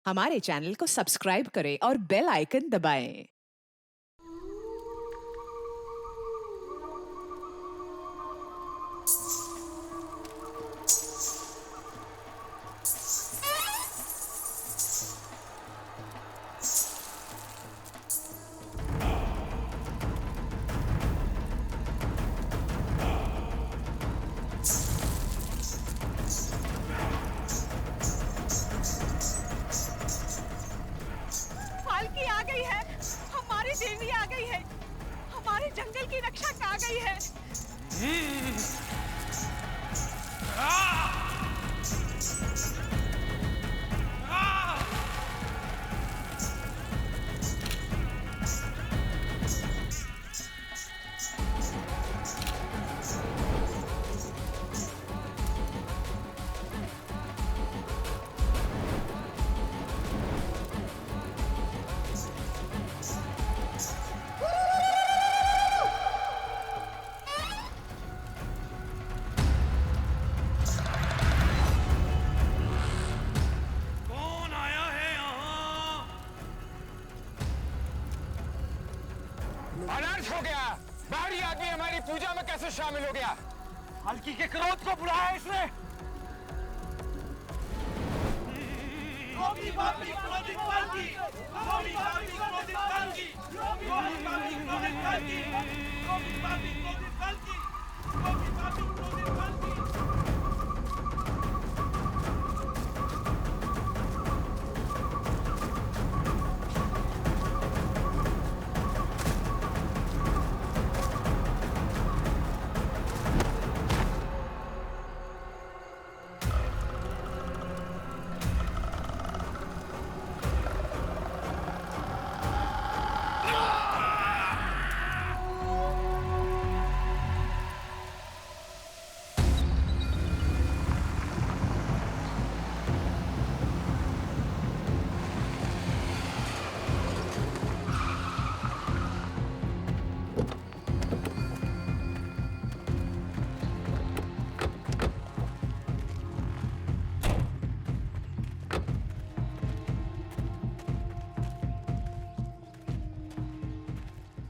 हमारे चैनल को सब्सक्राइब करें और बेल आइकन दबाएं। पालकी आ गई है। हमारी देवी आ गई है। हमारे जंगल की रक्षक आ गई है। कौन आया है यहाँ? अनर्थ हो गया। बाहरी आदमी हमारी पूजा में कैसे शामिल हो गया? हल्की के क्रोध को बुलाया इसने।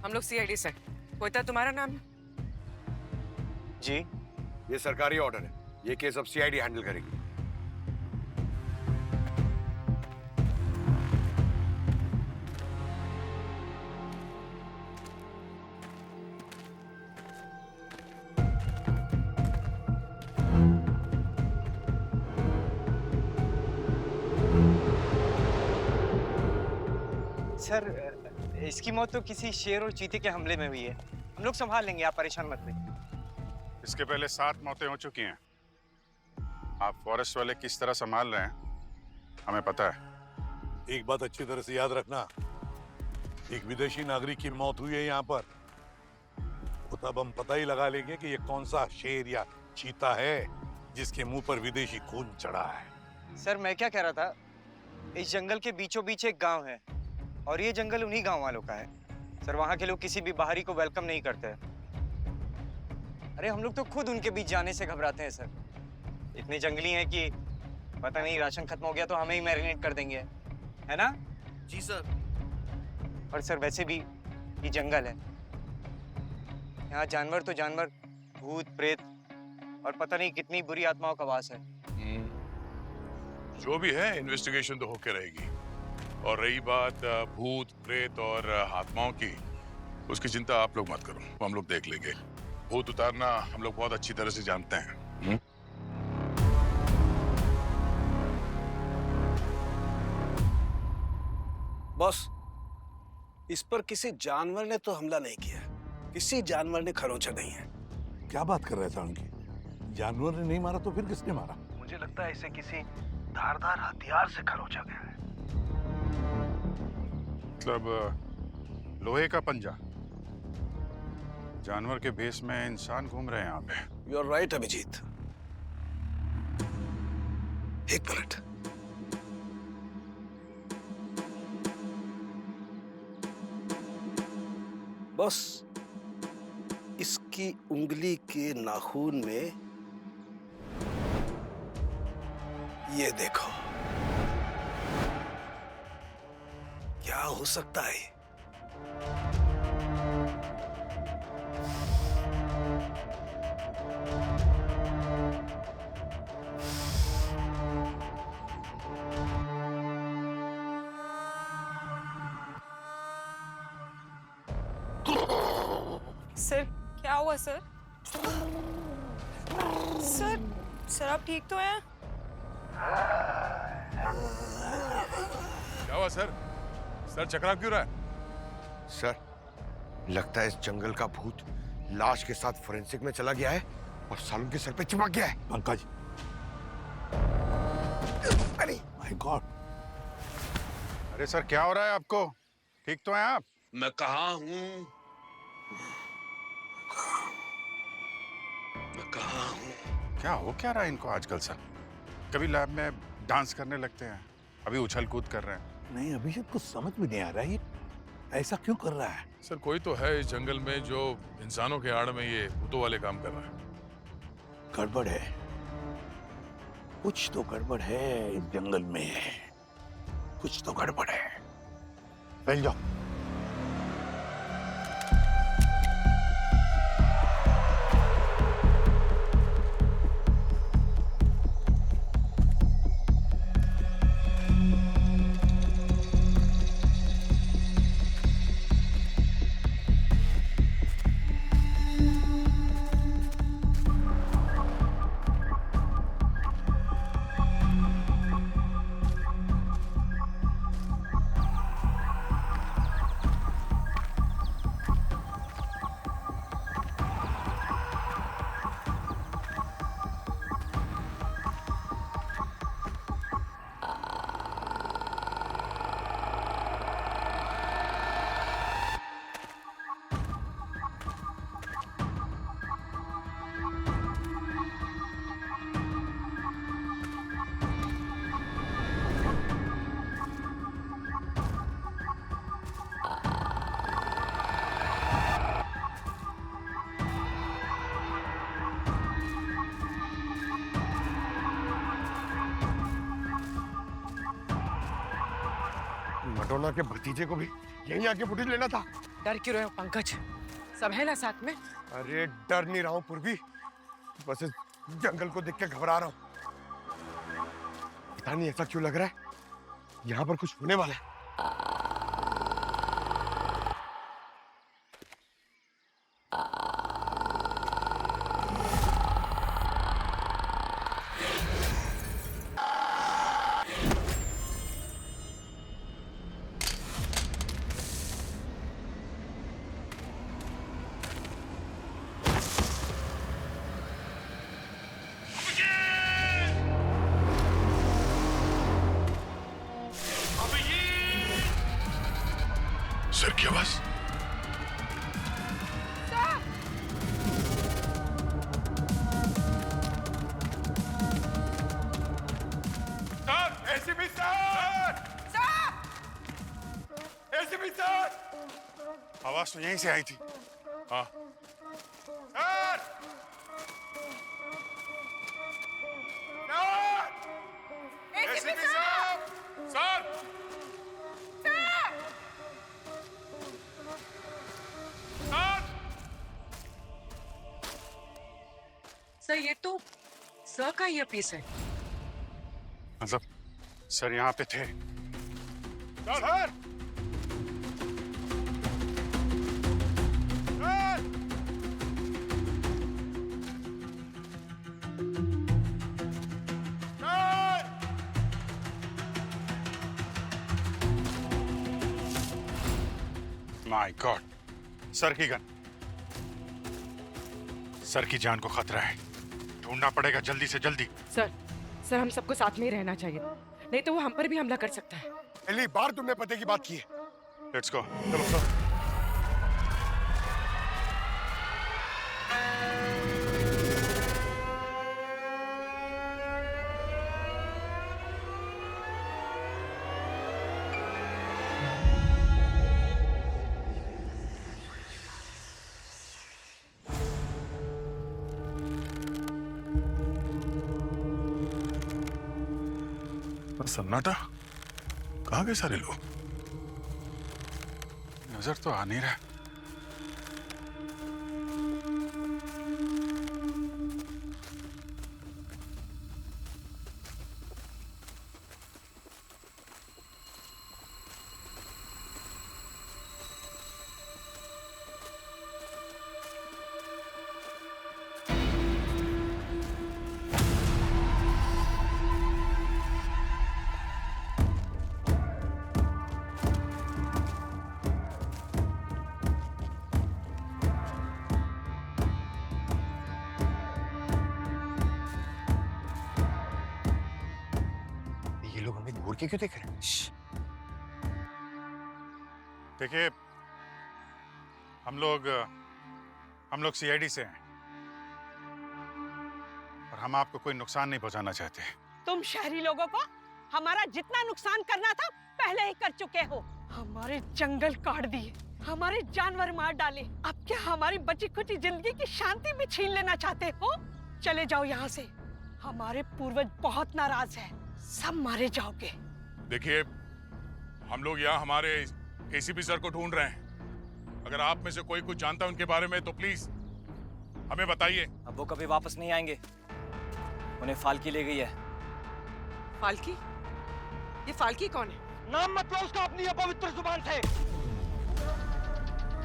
हम लोग सीआईडी से। कोयता तुम्हारा नाम है? जी, ये सरकारी ऑर्डर है। ये केस अब सीआईडी हैंडल करेगी। सर इसकी मौत तो किसी शेर और चीते के हमले में हुई है। हम लोग संभाल लेंगे, आप परेशान मत होइए। इसके पहले 7 मौतें हो चुकी हैं। आप फॉरेस्ट वाले किस तरह संभाल रहे हैं हमें पता है। एक बात अच्छी तरह से याद रखना, एक विदेशी नागरिक की मौत हुई है यहाँ पर, तो तब हम पता ही लगा लेंगे कि ये कौन सा शेर या चीता है जिसके मुंह पर विदेशी खून चढ़ा है। सर मैं क्या कह रहा था, इस जंगल के बीचों बीच एक गांव है और ये जंगल उन्हीं गांव वालों का है। सर वहां के लोग किसी भी बाहरी को वेलकम नहीं करते। अरे हम लोग तो खुद उनके बीच जाने से घबराते हैं सर। इतने जंगली हैं कि पता नहीं राशन खत्म हो गया तो हमें ही मैरिनेट कर देंगे, है ना? जी सर। और सर वैसे भी ये जंगल है, यहाँ जानवर तो जानवर, भूत प्रेत और पता नहीं कितनी बुरी आत्माओं का वास है। जो भी है इन्वेस्टिगेशन तो होके रहेगी। और रही बात भूत प्रेत और आत्माओं की, उसकी चिंता आप लोग मत करो, वो हम लोग देख लेंगे। भूत उतारना हम लोग बहुत अच्छी तरह से जानते हैं। बॉस, इस पर किसी जानवर ने तो हमला नहीं किया। किसी जानवर ने खरोंचा नहीं है। क्या बात कर रहे थे उनकी? जानवर ने नहीं मारा तो फिर किसने मारा? मुझे लगता है इसे किसी धारदार हथियार से खरोंचा गया है। मतलब लोहे का पंजा। जानवर के भेष में इंसान घूम रहे हैं यहाँ पे। You are right Abhijit. एक मिनट। बस इसकी उंगली के नाखून में ये देखो, क्या हो सकता है? सर क्या हुआ सर? सर सर आप ठीक तो हैं? क्या हुआ सर? सर चकरा क्यों रहा है? सर, लगता है इस जंगल का भूत लाश के साथ फोरेंसिक में चला गया है और सालू के सर पे चिपक गया है। पंकज, अरे माय गॉड, अरे सर क्या हो रहा है आपको? ठीक तो हैं आप? मैं कहाँ हूँ? मैं कहाँ हूँ? क्या हो क्या रहा है इनको आजकल सर? कभी लैब में डांस करने लगते हैं, अभी उछल कूद कर रहे हैं। नहीं अभिषेक, कुछ समझ में नहीं आ रहा है ये ऐसा क्यों कर रहा है। सर कोई तो है इस जंगल में जो इंसानों के आड़ में ये भूतों वाले काम कर रहा है। गड़बड़ है, कुछ तो गड़बड़ है इस जंगल में, कुछ तो गड़बड़ है। फैल जाओ। मडोना के भतीजे को भी यहीं आके फुटेज लेना था। डर क्यों रहे हो पंकज? सब है ना साथ में? अरे डर नहीं रहा हूँ पूर्वी, बस इस जंगल को देख के घबरा रहा हूँ। पता नहीं ऐसा क्यों लग रहा है, यहाँ पर कुछ होने वाला है। सर की आवाज। ACP sir! ACP sir! आवाज तो यहीं से आई थी। हाँ सर! सर! एसीपी साहब! सर सर ये तो सर का ये पीस है। मतलब सर यहाँ पे थे? Sir! Sir! My God, sir की गन। सर की जान को खतरा है, ढूंढना पड़ेगा जल्दी से जल्दी। सर सर हम सबको साथ में ही रहना चाहिए, नहीं तो वो हम पर भी हमला कर सकता है। पहली बार तुमने पते की बात की है। Let's go. चलो सर। सन्नाटा, कहाँ गए सारे लोग? नजर तो आ नहीं रहा। ये लोग हमें घूर के क्यों देख रहे हैं? देखिए, हम लोग सीआईडी से हैं और हम आपको कोई नुकसान नहीं पहुंचाना चाहते। तुम शहरी लोगों को हमारा जितना नुकसान करना था पहले ही कर चुके हो। हमारे जंगल काट दिए, हमारे जानवर मार डाले, अब क्या हमारी बची खुची जिंदगी की शांति भी छीन लेना चाहते हो? चले जाओ यहाँ से, हमारे पूर्वज बहुत नाराज हैं, सब मारे जाओगे। देखिए, हम लोग यहाँ हमारे एसीपी सर को ढूंढ रहे हैं। अगर आप में से कोई कुछ जानता है उनके बारे में तो प्लीज हमें बताइए। अब वो कभी वापस नहीं आएंगे, उन्हें फाल्की ले गई है। फाल्की? ये फाल्की कौन है? नाम मत लो उसका अपनी अपवित्र जुबान से।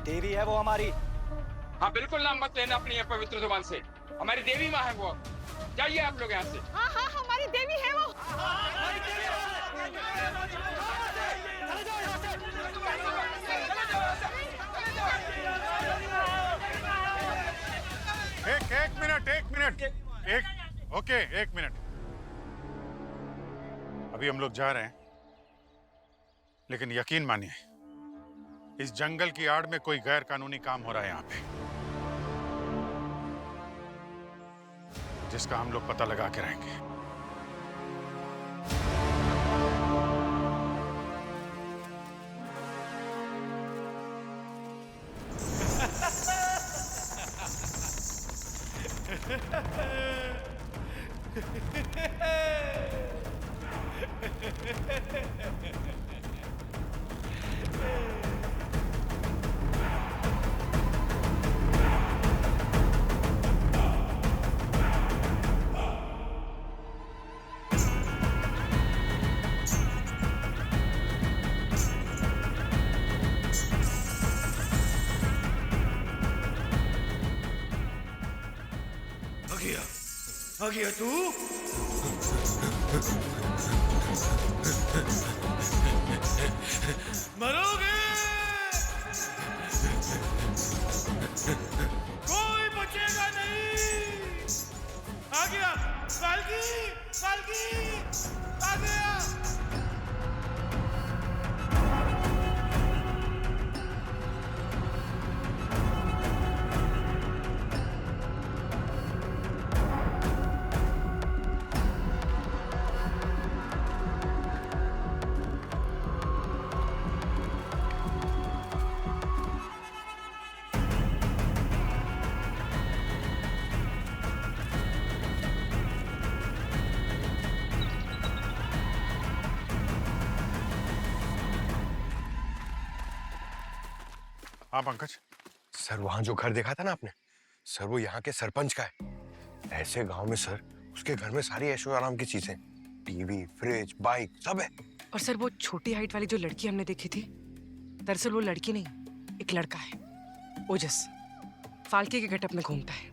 देवी है वो हमारी। हाँ बिल्कुल, नाम मत लेना अपनी अपवित्र जुबान से। हमारी देवी माँ है वो। जाइए आप लोग यहाँ से। हाँ हाँ, हमारी देवी है वो। एक मिनट। अभी हम लोग जा रहे हैं, लेकिन यकीन मानिए इस जंगल की आड़ में कोई गैर कानूनी काम हो रहा है यहाँ पे, जिसका हम लोग पता लगा के रहेंगे। आ गया तू? मरोगे, कोई बचेगा नहीं। आ गया फाल्की, फाल्की आ गया। हाँ पंकज। सर, वहां जो घर देखा था ना आपने, सर वो यहाँ के सरपंच का है। ऐसे गांव में सर उसके घर में सारी ऐशो आराम की चीजें, टीवी, फ्रिज, बाइक सब है। और सर वो छोटी हाइट वाली जो लड़की हमने देखी थी, दरअसल वो लड़की नहीं, एक लड़का है, ओजस। फाल्की के गेटअप में घूमता है,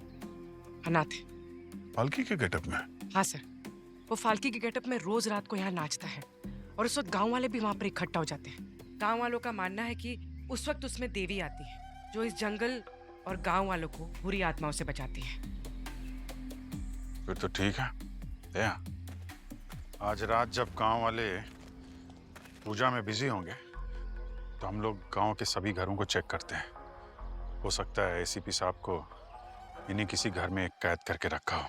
अनाथ है। फाल्की के गेटअप में? हाँ सर, वो फाल्की के गेटअप में रोज रात को यहाँ नाचता है और उस वक्त गांव वाले भी वहां पर इकट्ठा हो जाते हैं। गांव वालों का मानना है कि उस वक्त उसमें देवी आती है जो इस जंगल और गांव वालों को बुरी आत्माओं से बचाती है। फिर तो ठीक है। दया, आज रात जब गांव वाले पूजा में बिजी होंगे तो हम लोग गांव के सभी घरों को चेक करते हैं। हो सकता है एसीपी साहब को इन्हीं किसी घर में कैद करके रखा हो।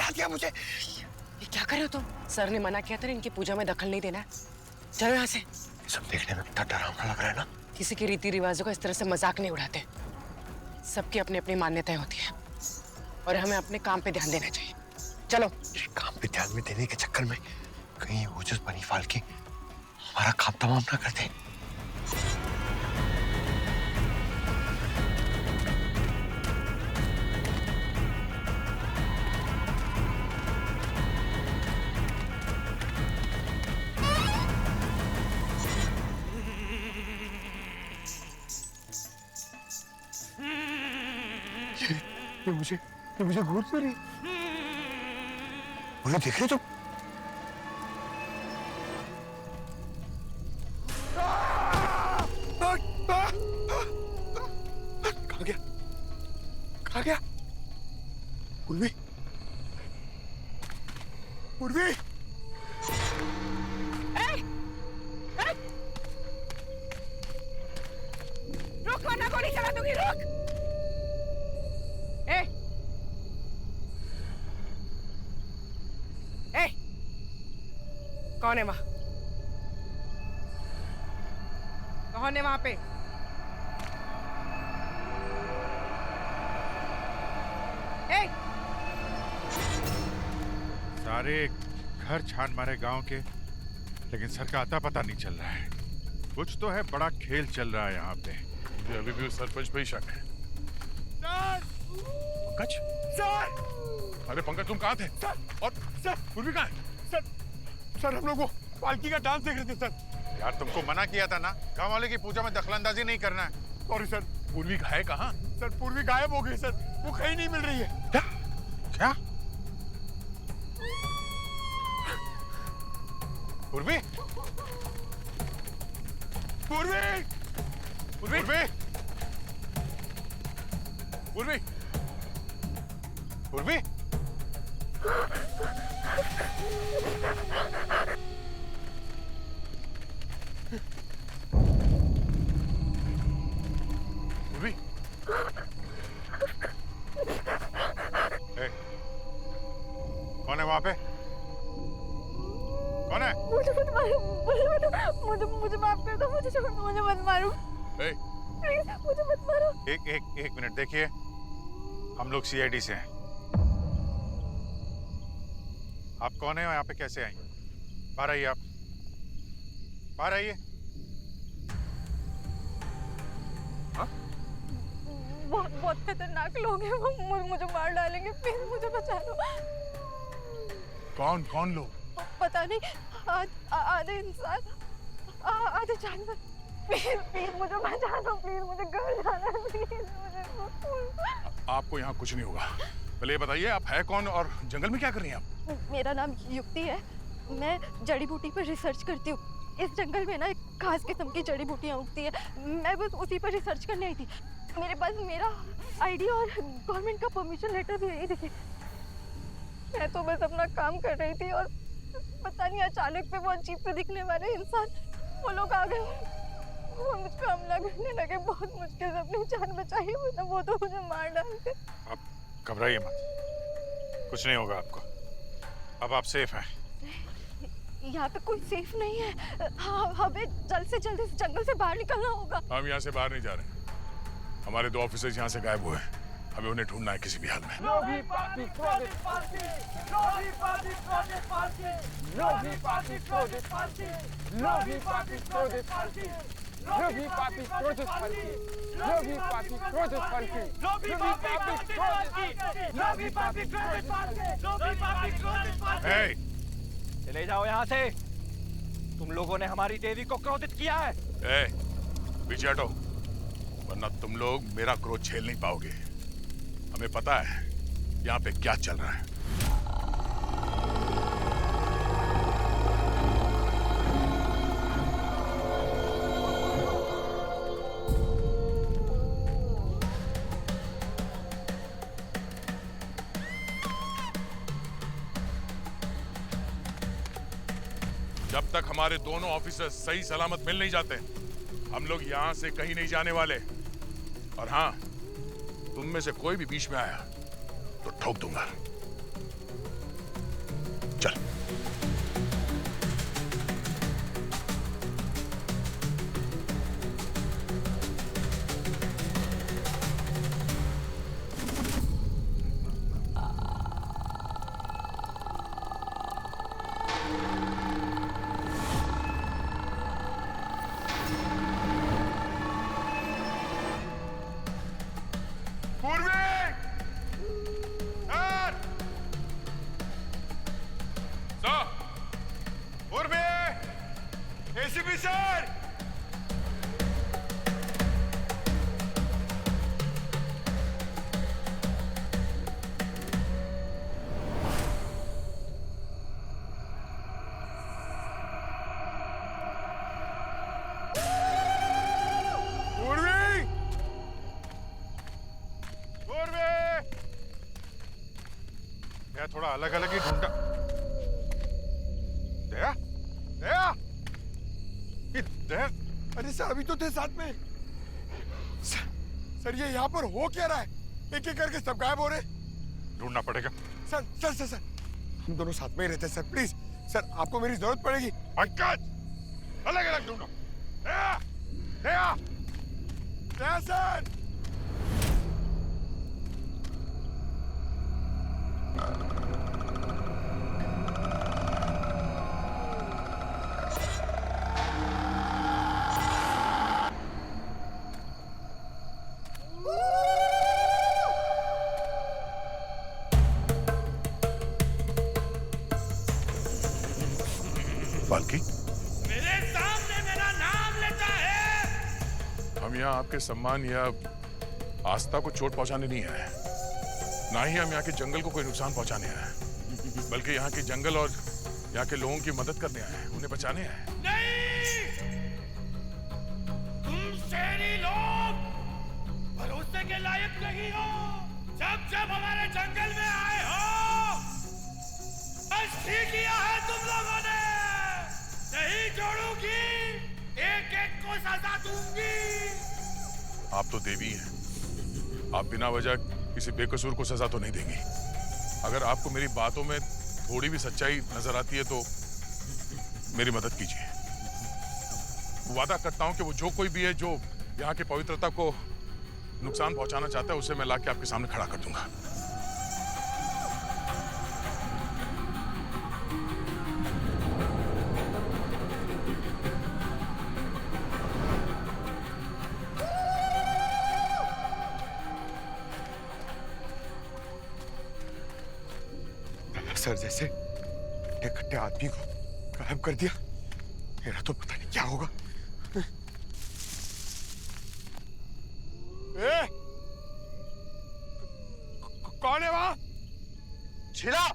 डरा दिया मुझे। ये क्या कर रहे हो तुम? सर ने मना किया था इनकी पूजा में दखल नहीं देना। चलो यहाँ से। सब देखने में कितना डरावना लग रहा है ना। किसी के रीति रिवाजों का इस तरह से मजाक नहीं उड़ाते। सबकी अपनी अपनी मान्यताएं होती है और हमें अपने काम पे ध्यान देना चाहिए। चलो। काम पे ध्यान में देने के चक्कर में कहीं ओजस बनी फाल्की हमारा काम तमाम ना कर दे। ये मुझे घूर तो रही। मुझे देख रहे तुम? कहाँ गया? कहाँ गया? उर्वी, उर्वी! रुक वरना गोली चला दूंगी। रुक। ए कौन है वहां? कौन है वहां पे? सारे घर छान मारे गांव के, लेकिन सर का अता पता नहीं चल रहा है। कुछ तो है, बड़ा खेल चल रहा है यहाँ पे। मुझे अभी भी उस सरपंच पे ही शक है। पंकज? सर! अरे पंकज तुम कहाँ थे? और सर! पूर्वी कहाँ है? सर हम लोग वो पालकी का डांस देख रहे थे सर। यार तुमको मना किया था ना, गांव वाले की पूजा में दखलंदाजी नहीं करना है। Sorry sir. पूर्वी है कहाँ? सर पूर्वी गायब हो गई सर, वो कहीं नहीं मिल रही है। क्या? क्या? पूर्वी? पूर्वी! पूर्वी? पूर्वी? पूर्वी? पूर्वी? कौन है वहां पे? कौन है? मुझे मत मारो, मुझे माफ कर दो, मुझे छोड़ दो, मुझे मत मारो। प्लीज मुझे मत मारो। एक मिनट देखिए, हम लोग सीआईडी से हैं। आप कौन है और यहाँ पे कैसे आई? बाहर आइए, आप बाहर आइए। बहुत खतरनाक लोग हैं, वो मुझे मार डालेंगे। प्लीज मुझे बचा लो। कौन लोग? पता नहीं, आधे इंसान, आधे जानवर। प्लीज मुझे बचा दो, प्लीज मुझे घर जाना है, प्लीज मुझे। आपको यहाँ कुछ नहीं होगा। पहले ये बताइए आप है कौन और जंगल में क्या कर रही हैं आप? मेरा नाम युक्ति है, मैं जड़ी बूटी पर रिसर्च करती हूँ। इस जंगल में ना एक खास किस्म की जड़ी बूटियाँ उगती है, मैं बस उसी पर रिसर्च करने आई थी। मेरे पास मेरा आईडी और गवर्नमेंट का परमिशन लेटर भी है, देखिए। मैं तो बस अपना काम कर रही थी और पता नहीं अचानक पे वो अजीब से दिखने वाले इंसान, वो लोग आ गए, वो मुझ पे हमला करने लगे। बहुत मुश्किल से अपनी जान बचाई, वरना वो तो मुझे मार डालते। आप घबराइए मत, कुछ नहीं होगा आपको। अब आप सेफ हैं। यहाँ पे कोई सेफ नहीं है। हाँ, हमें जल्द से जल्द इस जंगल से बाहर निकलना होगा। हम यहाँ से बाहर नहीं जा रहे। हमारे 2 ऑफिसर्स यहाँ से गायब हुए हैं, हमें उन्हें ढूंढना है किसी भी हाल में। चले जाओ यहाँ से, तुम लोगों ने हमारी देवी को क्रोधित किया है। पीछे हटो, वरना तुम लोग मेरा क्रोध झेल नहीं पाओगे। हमें पता है यहाँ पे क्या चल रहा है। जब तक हमारे दोनों ऑफिसर्स सही सलामत मिल नहीं जाते, हम लोग यहाँ से कहीं नहीं जाने वाले। और हाँ, तुम में से कोई भी बीच में आया तो ठोक दूंगा। ACP sir! थोड़ा अलग अलग ही ढूंढा। दया, दया, ये दया। अरे सर अभी तो थे साथ में। सर ये यहाँ पर हो क्या रहा है? एक एक करके सब गायब हो रहे। ढूंढना पड़ेगा। सर सर सर सर हम दोनों साथ में ही रहते हैं सर, प्लीज सर आपको मेरी जरूरत पड़ेगी। पंकज, अलग अलग ढूंढो। दया, दया, दया सर! पालकी, मेरे सामने मेरा नाम लेता है। हम यहाँ आपके सम्मान या आस्था को चोट पहुंचाने नहीं आए, ना ही हम यहाँ के जंगल को कोई नुकसान पहुंचाने आए, बल्कि यहाँ के जंगल और यहाँ के लोगों की मदद करने आए, उन्हें बचाने आए। नहीं, तुम शेरी लोग भरोसे के लायक नहीं हो। जब जब हमारे जंगल में आए हो बस ठीक किया है तुम लोगों ने। नहीं छोड़ूंगी, एक एक को सजा दूंगी। आप तो देवी हैं, आप बिना वजह किसी बेकसूर को सजा तो नहीं देंगी। अगर आपको मेरी बातों में थोड़ी भी सच्चाई नजर आती है तो मेरी मदद कीजिए। वादा करता हूं कि वो जो कोई भी है जो यहाँ की पवित्रता को नुकसान पहुंचाना चाहता है उसे मैं लाके आपके सामने खड़ा कर दूंगा। सर जैसे इतने खट्टे आदमी को गायब कर दिया, मेरा तो पता नहीं क्या होगा। कौन है वहां? छिला!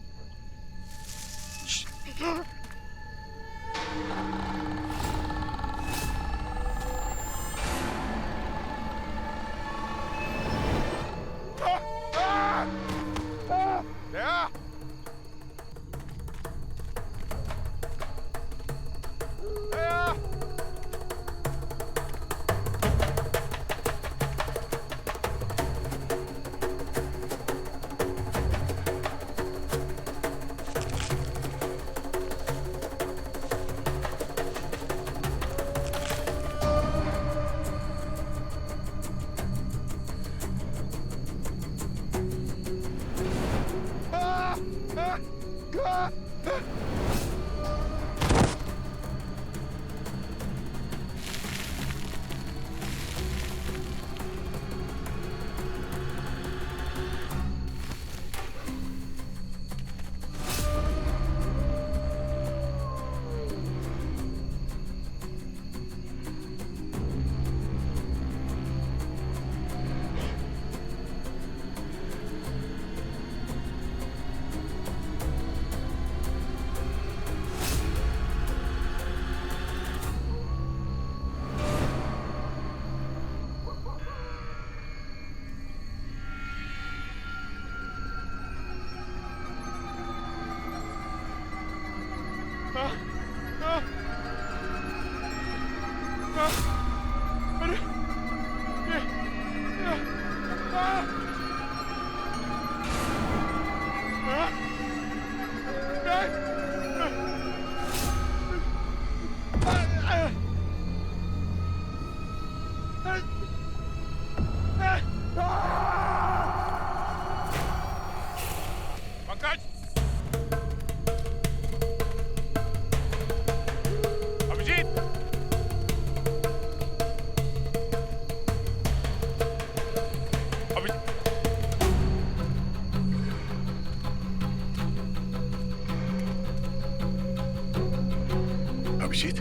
अभिजीत,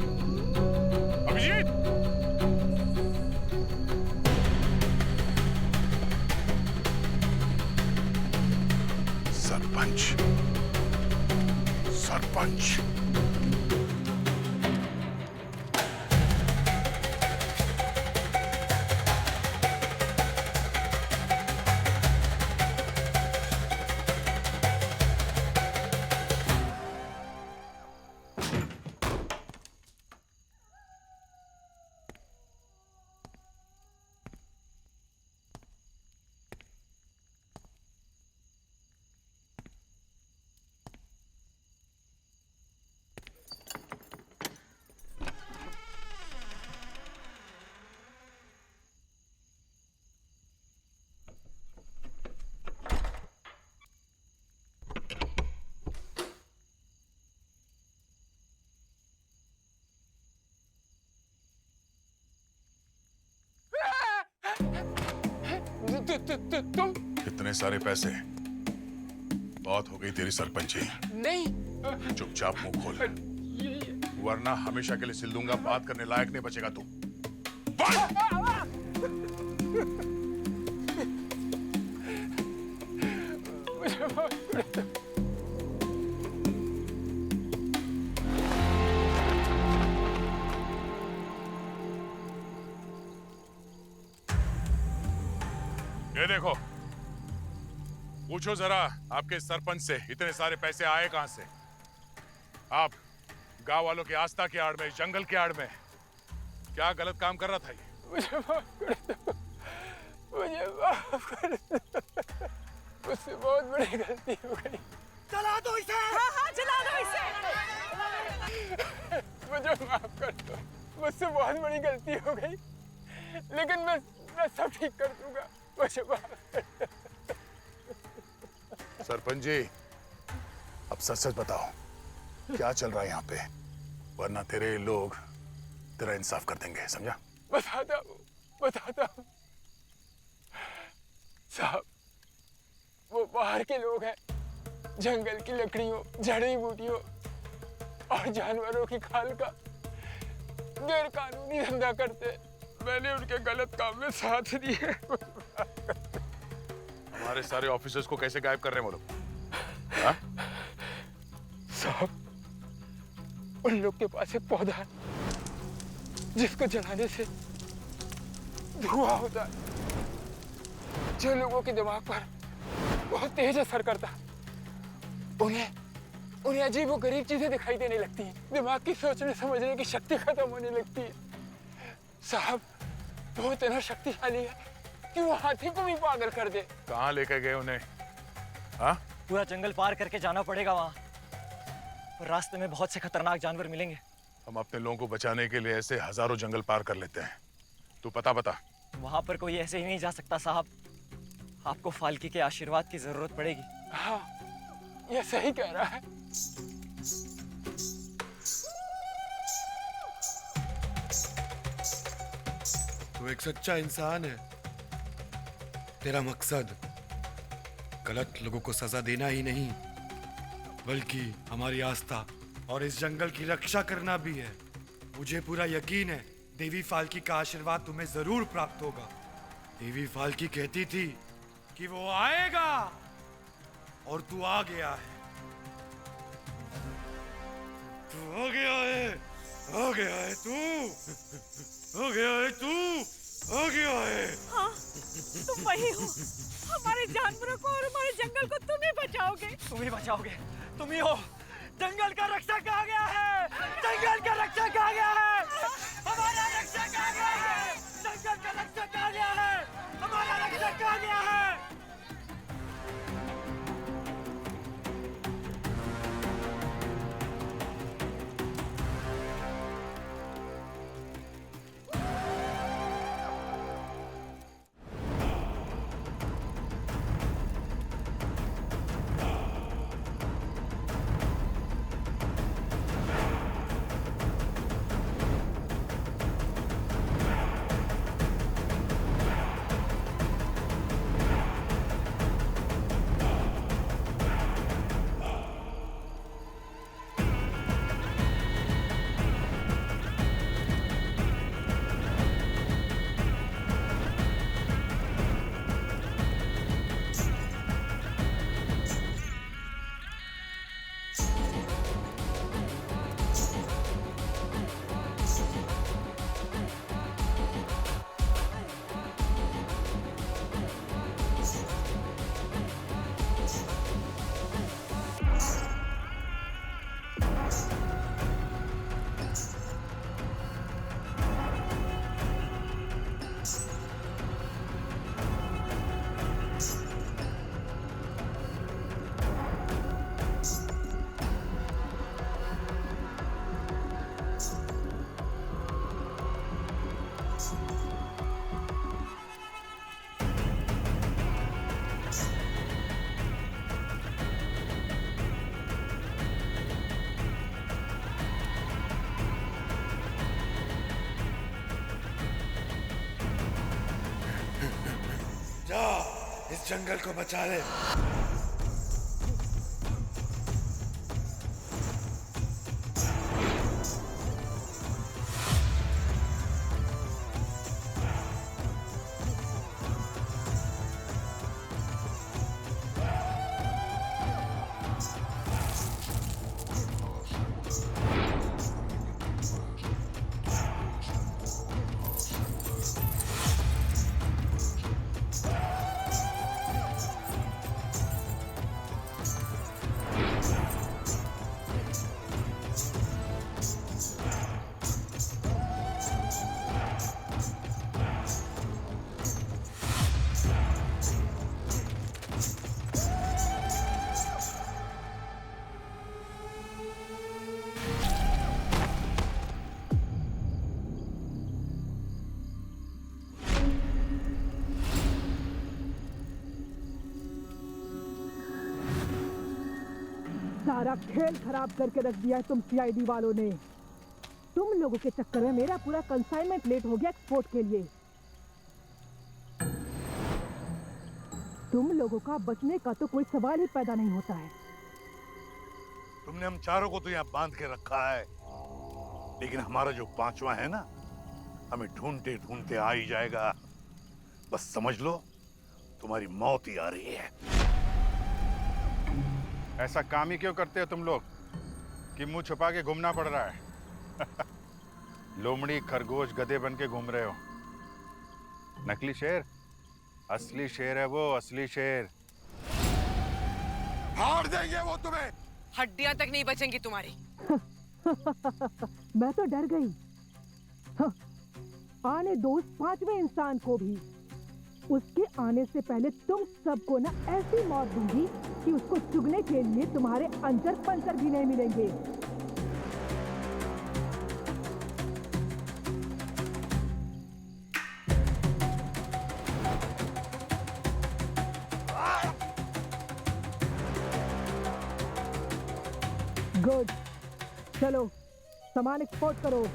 सरपंच। तुम इतने सारे पैसे, बहुत हो गई तेरी सरपंची। नहीं। चुपचाप मुंह खोल, वरना हमेशा के लिए सिल दूंगा। बात करने लायक नहीं बचेगा तू। ये देखो, पूछो जरा आपके सरपंच से इतने सारे पैसे आए कहां से? आप गांव वालों की आस्था की आड़ में, जंगल की आड़ में क्या गलत काम कर रहा था ये? मुझे माफ कर दो, मुझे माफ कर दो, मुझसे बहुत बड़ी गलती हो गई। चला दो इसे। हाँ हाँ चला दो इसे। मुझे माफ कर दो, मुझसे बहुत बड़ी गलती हो गई, लेकिन मैं सब ठीक कर दूंगा। मुझे माफ कर दो। सरपंच जी, अब सच सच बताओ क्या चल रहा है यहाँ पे, वरना तेरे लोग तेरा इंसाफ कर देंगे, समझा? बताता हूँ साहब, वो बाहर के लोग हैं, जंगल की लकड़ियों, जड़ी बूटियों और जानवरों की खाल का गैर कानूनी धंधा करते। मैंने उनके गलत काम में साथ दिए। हमारे सारे ऑफिसर्स को कैसे गायब कर रहे हैं वो लोग? हाँ? साहब, उन लोग के पास एक पौधा है जिसको जलाने से धुआं होता है, जो लोगों के दिमाग पर बहुत तेज असर करता है। उन्हें अजीब व गरीब चीजें दिखाई देने लगती हैं, दिमाग की सोचने समझने की शक्ति खत्म होने लगती है। साहब, वो इतना शक्तिशाली है कि वो हाथी को भी पागल कर दे। कहाँ लेकर गए उन्हें? हाँ? पूरा जंगल पार करके जाना पड़ेगा वहाँ, और रास्ते में बहुत से खतरनाक जानवर मिलेंगे। हम अपने लोगों को बचाने के लिए ऐसे हजारों जंगल पार कर लेते हैं। तू बता। वहाँ पर कोई ऐसे ही नहीं जा सकता साहब, आपको फाल्की के आशीर्वाद की जरूरत पड़ेगी। हाँ, ये सही कह रहा है। तू एक सच्चा इंसान है। तेरा मकसद गलत लोगों को सजा देना ही नहीं, बल्कि हमारी आस्था और इस जंगल की रक्षा करना भी है। मुझे पूरा यकीन है देवी फाल्की का आशीर्वाद तुम्हें जरूर प्राप्त होगा। देवी फाल्की कहती थी कि वो आएगा, और तू आ गया है। तू आ गया है, आ गया है तू, आ गया है तू, आ गया है। हाँ, तुम वही हो। हमारे जानवरों को और हमारे जंगल को तुम ही बचाओगे। तुम ही बचाओगे, तुम ही हो। जंगल का रक्षक आ गया है, जंगल का रक्षक आ गया है, हमारा रक्षक आ गया है, जंगल का रक्षक आ गया है, हमारा रक्षक आ गया है। जा इस जंगल को बचा ले। सारा खेल खराब करके रख दिया है तुम सीआईडी वालों ने। तुम लोगों के चक्कर में मेरा पूरा कंसाइनमेंट लेट हो गया एक्सपोर्ट के लिए। तुम लोगों का बचने का तो कोई सवाल ही पैदा नहीं होता है। तुमने हम चारों को तो यहाँ बांध के रखा है, लेकिन हमारा जो पांचवा है ना, हमें ढूंढते ढूंढते आ ही जाएगा। बस समझ लो तुम्हारी मौत ही आ रही है। ऐसा काम ही क्यों करते हो तुम लोग कि मुंह छुपा के घूमना पड़ रहा है? लोमड़ी खरगोश गधे बन के घूम रहे हो। नकली शेर, असली शेर है वो, असली शेर। हार देंगे वो तुम्हें। हड्डियां तक नहीं बचेंगी तुम्हारी। मैं तो डर गई। हाँ, आने दो उस पांचवें इंसान को भी। उसके आने से पहले तुम सबको ना ऐसी मौत दूंगी कि उसको चुगने के लिए तुम्हारे अंजर पंजर भी नहीं मिलेंगे। गुड, चलो सामान एक्सपोर्ट करो।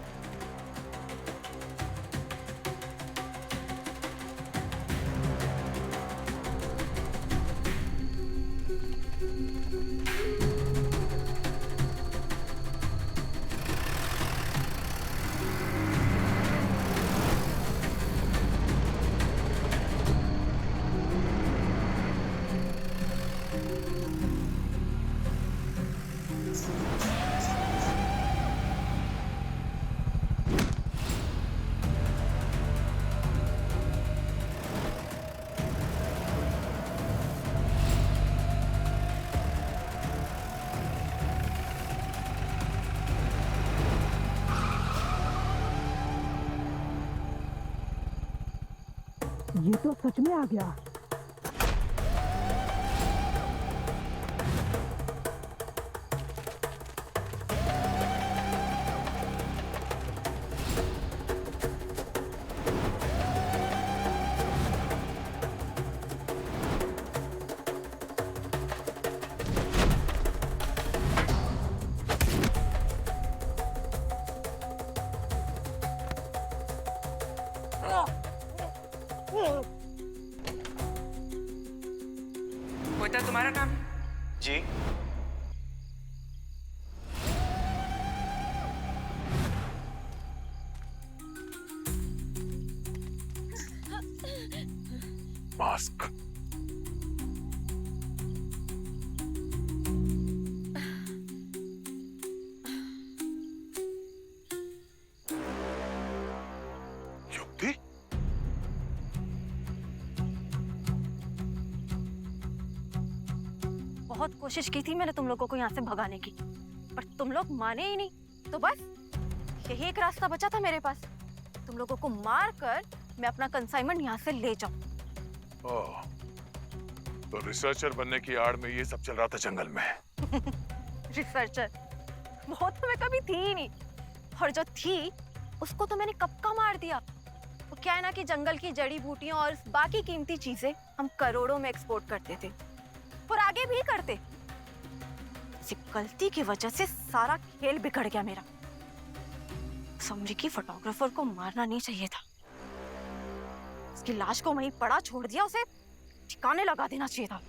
ये तो सच में आ गया। बेटा तुम्हारा नाम? जी मास्क। युक्ति, बहुत कोशिश की थी मैंने तुम लोगों को यहाँ से भगाने की, पर तुम लोग माने ही नहीं। तो बस यही एक रास्ता बचा था मेरे पास, तुम लोगों को मार कर मैं अपना कंसाइनमेंट यहाँ से ले जाऊं। ओह, तो रिसर्चर बनने की आड़ में ये सब चल रहा था जंगल में। रिसर्चर वो तो मैं कभी थी ही नहीं, और जो थी उसको तो मैंने कब का मार दिया। वो क्या है ना कि जंगल की जड़ी बूटियां और बाकी कीमती चीजें हम करोड़ों में एक्सपोर्ट करते थे और आगे भी करते। इसी गलती की वजह से सारा खेल बिगड़ गया मेरा। समझी कि फोटोग्राफर को मारना नहीं चाहिए था, उसकी लाश को वहीं पड़ा छोड़ दिया, उसे ठिकाने लगा देना चाहिए था।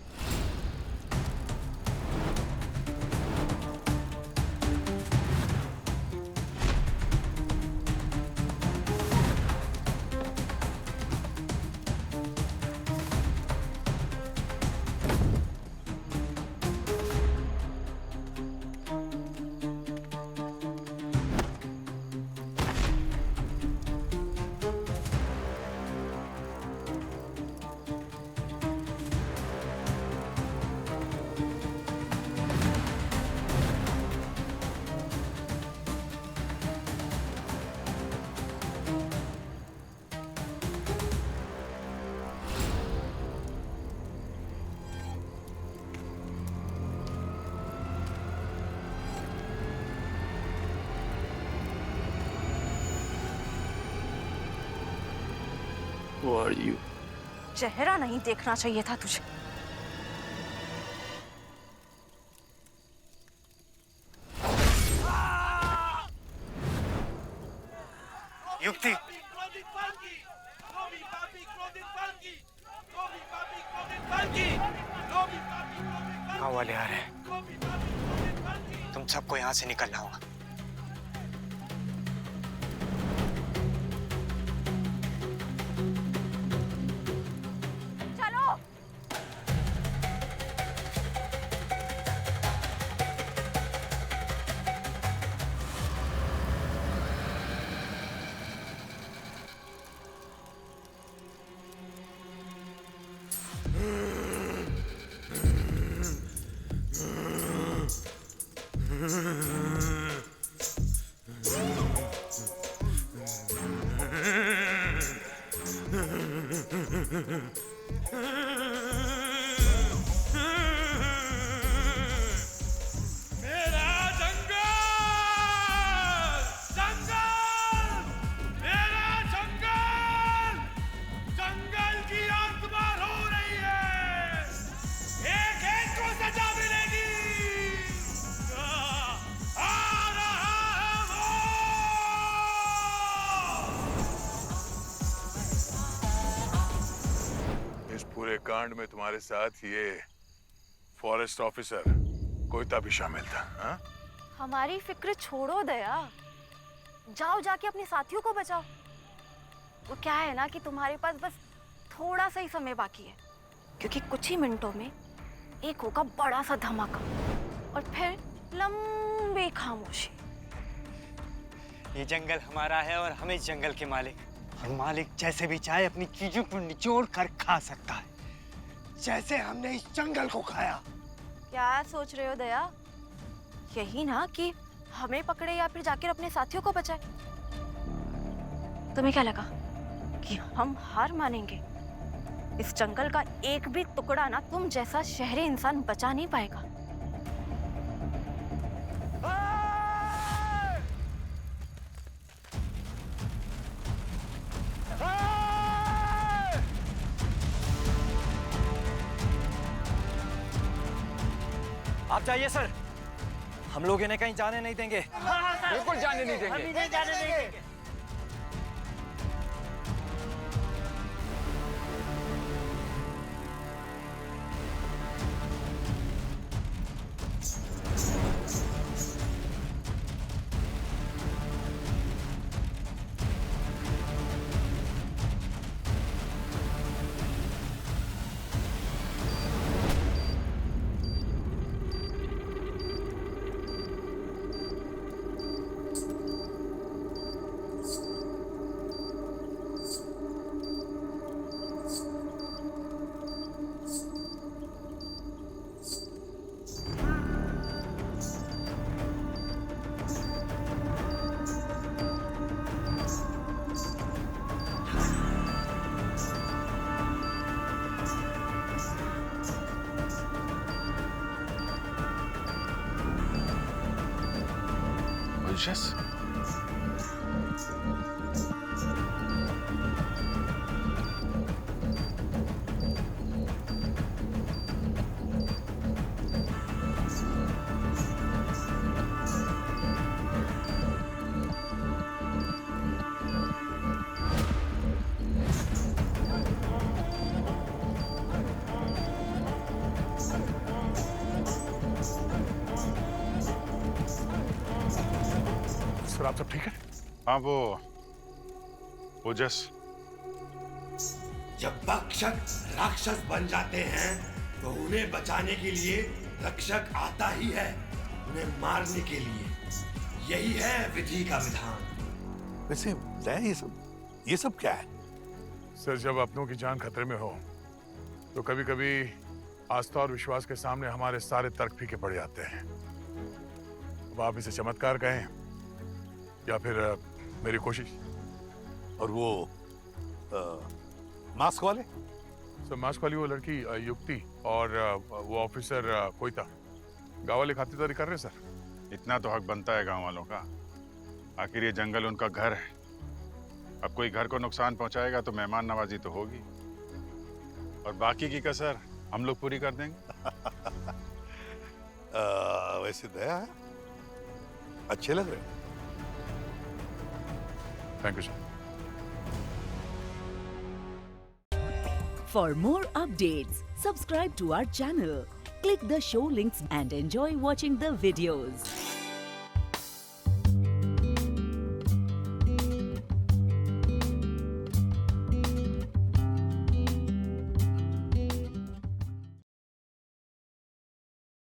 Who are you? चेहरा नहीं देखना चाहिए था तुझे। युक्ति, गाँव वाले आ रहे हैं। तुम सबको यहाँ से निकलना होगा। पूरे कांड में तुम्हारे साथ ये फॉरेस्ट ऑफिसर कोयता भी शामिल था। हा? हमारी फिक्र छोड़ो दया, जाओ जाके अपने साथियों को बचाओ। वो क्या है ना कि तुम्हारे पास बस थोड़ा सा ही समय बाकी है, क्योंकि कुछ ही मिनटों में एक होगा बड़ा सा धमाका और फिर लंबी खामोशी। ये जंगल हमारा है और हम इस जंगल के मालिक। और मालिक जैसे भी चाहे अपनी चीजों को निचोड़ कर खा सकता है, जैसे हमने इस जंगल को खाया। क्या सोच रहे हो दया? यही ना कि हमें पकड़े या फिर जाकर अपने साथियों को बचाए? तुम्हें क्या लगा कि हम हार मानेंगे? इस जंगल का एक भी टुकड़ा ना तुम जैसा शहरी इंसान बचा नहीं पाएगा। आप जाइए सर, हम लोग इन्हें कहीं जाने नहीं देंगे। बिल्कुल जाने नहीं देंगे। हम इन्हें जाने नहीं देंगे। Yes. सर आप सब ठीक है? हाँ वो ओजस जब भक्षक राक्षस बन जाते हैं तो उन्हें बचाने के लिए रक्षक आता ही है, उन्हें मारने के लिए। यही है विधि का विधान। वैसे ये सब क्या है? सर जब अपनों की जान खतरे में हो तो कभी कभी आस्था और विश्वास के सामने हमारे सारे तर्क फीके पड़ जाते हैं। अब आप इसे चमत्कार कहें या फिर मेरी कोशिश। और वो मास्क वाले? सर मास्क वाली वो लड़की युक्ति और वो ऑफिसर कोयता गांव वाले खातिरदारी कर रहे हैं सर। इतना तो हक बनता है गांव वालों का, आखिर ये जंगल उनका घर है। अब कोई घर को नुकसान पहुंचाएगा तो मेहमान नवाजी तो होगी, और बाकी की कसर हम लोग पूरी कर देंगे। वैसे दया है, अच्छे लग रहे। Thank you sir. For more updates, subscribe to our channel, click the show links and enjoy watching the videos.